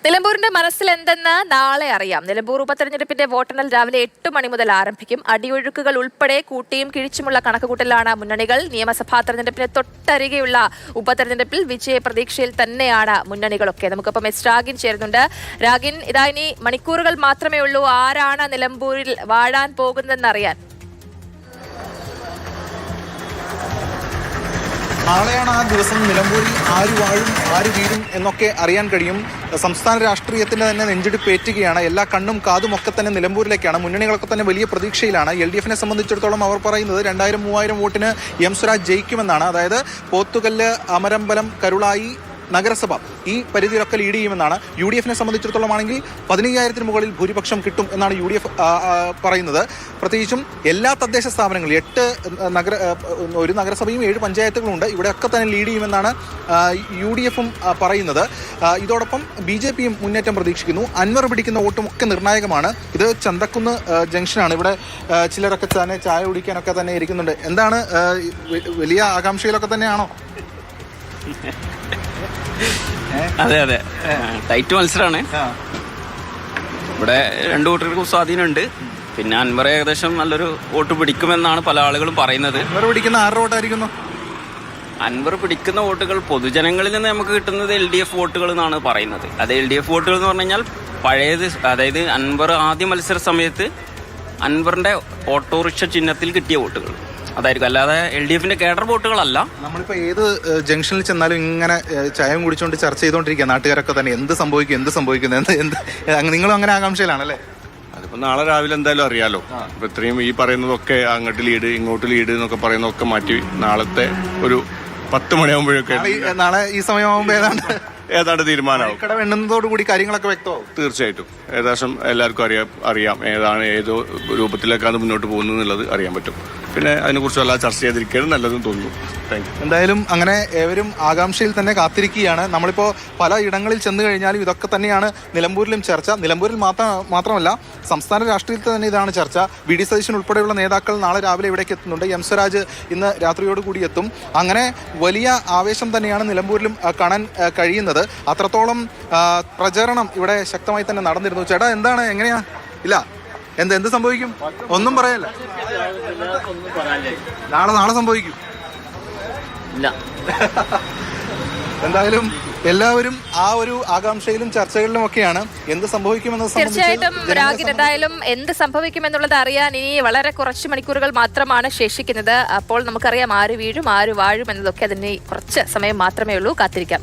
നിലമ്പൂരിന്റെ മനസ്സിൽ എന്തെന്ന് നാളെ അറിയാം. നിലമ്പൂർ ഉപതെരഞ്ഞെടുപ്പിന്റെ വോട്ടെണ്ണൽ രാവിലെ 8 മണി മുതൽ ആരംഭിക്കും. അടിയൊഴുക്കുകൾ ഉൾപ്പെടെ കൂട്ടിയും കിഴിച്ചുമുള്ള കണക്കുകൂട്ടലാണ് മുന്നണികൾ. നിയമസഭാ തെരഞ്ഞെടുപ്പിന് തൊട്ടരികെയുള്ള ഉപതെരഞ്ഞെടുപ്പിൽ വിജയ പ്രതീക്ഷയിൽ തന്നെയാണ് മുന്നണികളൊക്കെ. നമുക്കിപ്പം രാഗിൻ ചേരുന്നുണ്ട്. രാഗിൻ, ഇതാ ഇനി മണിക്കൂറുകൾ മാത്രമേ ഉള്ളൂ. ആരാണ് നിലമ്പൂരിൽ വാഴാൻ പോകുന്നതെന്നറിയാൻ? നാളെയാണ് ആ ദിവസം. നിലമ്പൂരിൽ ആര് വാഴും ആര് വീഴും എന്നൊക്കെ അറിയാൻ കഴിയും. സംസ്ഥാന രാഷ്ട്രീയത്തിന് തന്നെ നെഞ്ചിടിപ്പേറ്റുകയാണ്. എല്ലാ കണ്ണും കാതും ഒക്കെ തന്നെ നിലമ്പൂരിലേക്കാണ്. മുന്നണികളൊക്കെ തന്നെ വലിയ പ്രതീക്ഷയിലാണ്. LDF സംബന്ധിച്ചിടത്തോളം അവർ പറയുന്നത് 2000-3000 വോട്ടിന് എം സ്വരാജ് ജയിക്കുമെന്നാണ്. അതായത് പോത്തുകല്ല്, അമരമ്പലം, കരുളായി നഗരസഭ ഈ പരിധിയിലൊക്കെ ലീഡ് ചെയ്യുമെന്നാണ്. UDF സംബന്ധിച്ചിടത്തോളം ആണെങ്കിൽ 15,000-ന് മുകളിൽ ഭൂരിപക്ഷം കിട്ടും എന്നാണ് UDF പറയുന്നത്. പ്രത്യേകിച്ചും എല്ലാ തദ്ദേശ സ്ഥാപനങ്ങളും 8 ഒരു നഗരസഭയും 7 പഞ്ചായത്തുകളുണ്ട്. ഇവിടെയൊക്കെ തന്നെ ലീഡ് ചെയ്യുമെന്നാണ് UDF പറയുന്നത്. ഇതോടൊപ്പം BJPയും മുന്നേറ്റം പ്രതീക്ഷിക്കുന്നു. അൻവർ പിടിക്കുന്ന വോട്ടും ഒക്കെ നിർണായകമാണ്. ഇത് ചന്തക്കുന്ന് ജംഗ്ഷനാണ്. ഇവിടെ ചിലരൊക്കെ തന്നെ ചായ കുടിക്കാനൊക്കെ തന്നെ ഇരിക്കുന്നുണ്ട്. എന്താണ്, വലിയ ആകാംക്ഷയിലൊക്കെ തന്നെയാണോ? അതെ അതെ, ടൈറ്റ് മത്സരമാണ്. ഇവിടെ രണ്ടു കൂട്ടർക്കും സ്വാധീനമുണ്ട്. പിന്നെ അൻവർ ഏകദേശം നല്ലൊരു വോട്ട് പിടിക്കുമെന്നാണ് പല ആളുകളും പറയുന്നത്. അൻവർ പിടിക്കുന്ന ആരുടെ വോട്ടായിരിക്കുന്നു? അൻവർ പിടിക്കുന്ന വോട്ടുകൾ പൊതുജനങ്ങളിൽ നിന്ന് നമുക്ക് കിട്ടുന്നത് LDF വോട്ടുകൾ എന്നാണ് പറയുന്നത്. അത് LDF വോട്ടുകൾ എന്ന് പറഞ്ഞു കഴിഞ്ഞാൽ പഴയത്, അതായത് അൻവർ ആദ്യ മത്സര സമയത്ത് അൻവറിന്റെ ഓട്ടോറിക്ഷ ചിഹ്നത്തിൽ കിട്ടിയ വോട്ടുകൾ അതായിരിക്കും, അല്ലാതെ LDF കേഡർ വോട്ടുകളല്ല. നമ്മളിപ്പോ ഏത് ജംഗ്ഷനിൽ ചെന്നാലും ഇങ്ങനെ ചായം കുടിച്ചുകൊണ്ട് ചർച്ച ചെയ്തോണ്ടിരിക്കുക നാട്ടുകാരൊക്കെ തന്നെ. എന്ത് സംഭവിക്കുന്നു നിങ്ങളും അങ്ങനെ ആകാംക്ഷയിലാണല്ലേ? അതിപ്പോ നാളെ രാവിലെ എന്തായാലും അറിയാലോ. ഇപ്പൊ ഇത്രയും ഈ പറയുന്നതൊക്കെ അങ്ങോട്ട് ലീഡ് ഇങ്ങോട്ട് ലീഡ് എന്നൊക്കെ പറയുന്നതൊക്കെ മാറ്റി നാളത്തെ ഒരു 10 മണിയാകുമ്പോഴൊക്കെ, നാളെ ഈ സമയമാകുമ്പോ ഏതാണ്ട് തീരുമാനമാവും. എണ്ണുന്നതോടുകൂടി കാര്യങ്ങളൊക്കെ വ്യക്തമാവും. തീർച്ചയായിട്ടും ഏകദേശം എല്ലാവർക്കും അറിയാം ഏതാണ് ഏതോ രൂപത്തിലേക്കാണ് മുന്നോട്ട് പോകുന്നത് എന്നുള്ളത് അറിയാൻ പറ്റും. പിന്നെ അതിനെക്കുറിച്ച് എല്ലാം ചർച്ച ചെയ്തിരിക്കുന്നത് നല്ലതെന്ന് തോന്നുന്നു. Thank you. എന്തായാലും അങ്ങനെ ഏവരും ആകാംക്ഷയിൽ തന്നെ കാത്തിരിക്കുകയാണ്. നമ്മളിപ്പോൾ പല ഇടങ്ങളിൽ ചെന്ന് കഴിഞ്ഞാലും ഇതൊക്കെ തന്നെയാണ് നിലമ്പൂരിലും ചർച്ച. നിലമ്പൂരിൽ മാത്രമല്ല സംസ്ഥാന രാഷ്ട്രീയത്തിൽ തന്നെ ഇതാണ് ചർച്ച. VD സതീശൻ ഉൾപ്പെടെയുള്ള നേതാക്കൾ നാളെ രാവിലെ ഇവിടേക്ക് എത്തുന്നുണ്ട്. എം സ്വരാജ് ഇന്ന് രാത്രിയോടുകൂടി എത്തും. അങ്ങനെ വലിയ ആവേശം തന്നെയാണ് നിലമ്പൂരിലും കാണാൻ കഴിയുന്നത്. അത്രത്തോളം പ്രചരണം ഇവിടെ ശക്തമായി തന്നെ നടന്നിരുന്നു. ചേട്ടാ, എന്താണ്, എങ്ങനെയാ? ഇല്ല, എന്ത് സംഭവിക്കും? ഒന്നും പറയല്ല. നാളെ സംഭവിക്കും. എന്തായാലും എല്ലാവരും ആ ഒരു ആകാംക്ഷയിലും ചർച്ചകളിലും ഒക്കെയാണ്. എന്ത് സംഭവിക്കുമെന്ന് തീർച്ചയായിട്ടും രാഗിൻ, എന്തായാലും എന്ത് സംഭവിക്കുമെന്നുള്ളത് അറിയാൻ ഇനി വളരെ കുറച്ച് മണിക്കൂറുകൾ മാത്രമാണ് ശേഷിക്കുന്നത്. അപ്പോൾ നമുക്കറിയാം ആര് വീഴും ആര് വാഴും എന്നതൊക്കെ. അതിന് കുറച്ച് സമയം മാത്രമേ ഉള്ളൂ. കാത്തിരിക്കാം.